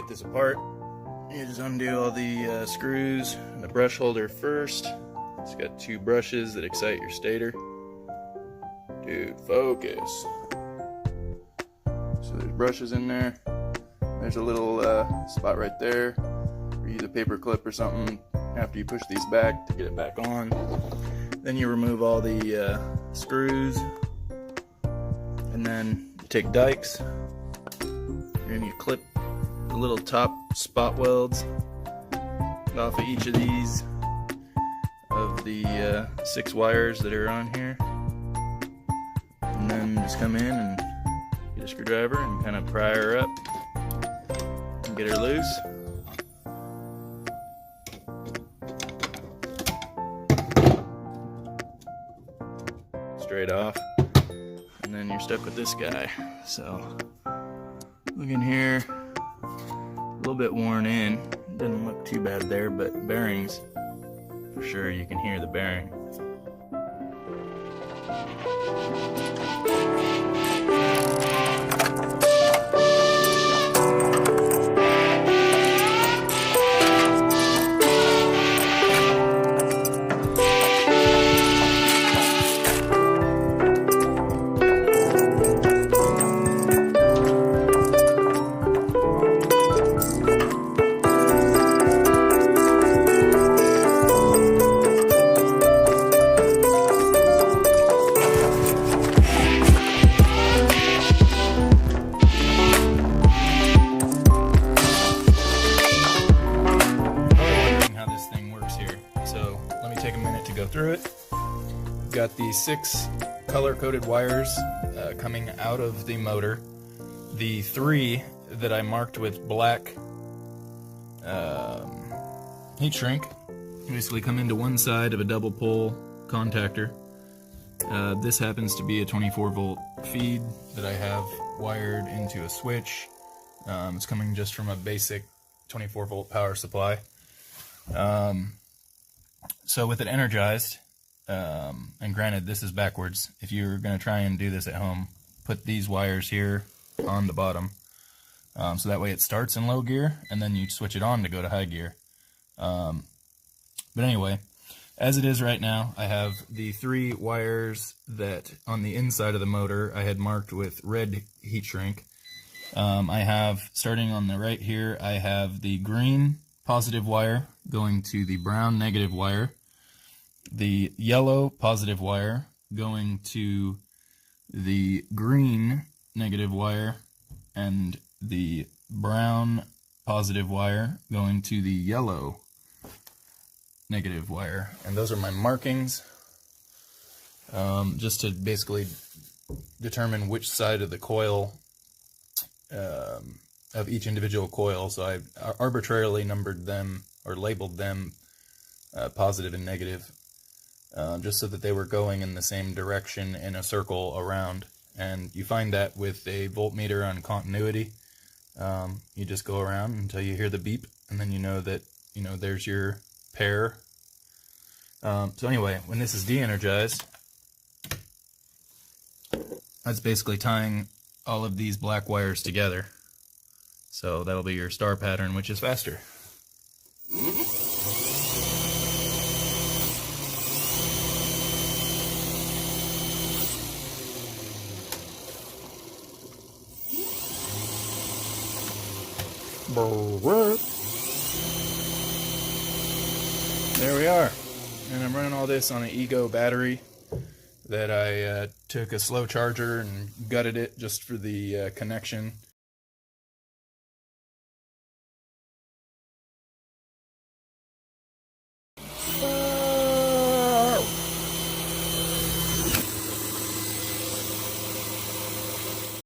take this apart, you just undo all the screws and the brush holder first. It's got two brushes that excite your stator. Dude, focus. So there's brushes in there. There's a little spot right there. Or use a paper clip or something after you push these back to get it back on. Then you remove all the screws, and then you take dikes. You're going to clip the little top spot welds off of each of these of the 6 wires that are on here, and then just come in and get a screwdriver and kind of pry her up and get her loose. Straight off, and then you're stuck with this guy. So look in here, a little bit worn in, doesn't look too bad there, but bearings, for sure you can hear the bearing. Through it. We've got the 6 color-coded wires coming out of the motor. The 3 that I marked with black heat shrink basically come into one side of a double pole contactor. This happens to be a 24-volt feed that I have wired into a switch. It's coming just from a basic 24-volt power supply. So with it energized, and granted this is backwards, if you're going to try and do this at home, put these wires here on the bottom, so that way it starts in low gear and then you switch it on to go to high gear. But anyway, as it is right now, I have the 3 wires that on the inside of the motor I had marked with red heat shrink. I have, starting on the right here, I have the green positive wire going to the brown negative wire, the yellow positive wire going to the green negative wire, and the brown positive wire going to the yellow negative wire. And those are my markings, just to basically determine which side of the coil of each individual coil. So I arbitrarily numbered them or labeled them positive and negative, just so that they were going in the same direction in a circle around. And you find that with a voltmeter on continuity. You just go around until you hear the beep, and then you know that there's your pair. So anyway, when this is de-energized, that's basically tying all of these black wires together. So that'll be your star pattern, which is faster. There we are. And I'm running all this on an Ego battery that I took a slow charger and gutted it just for the connection.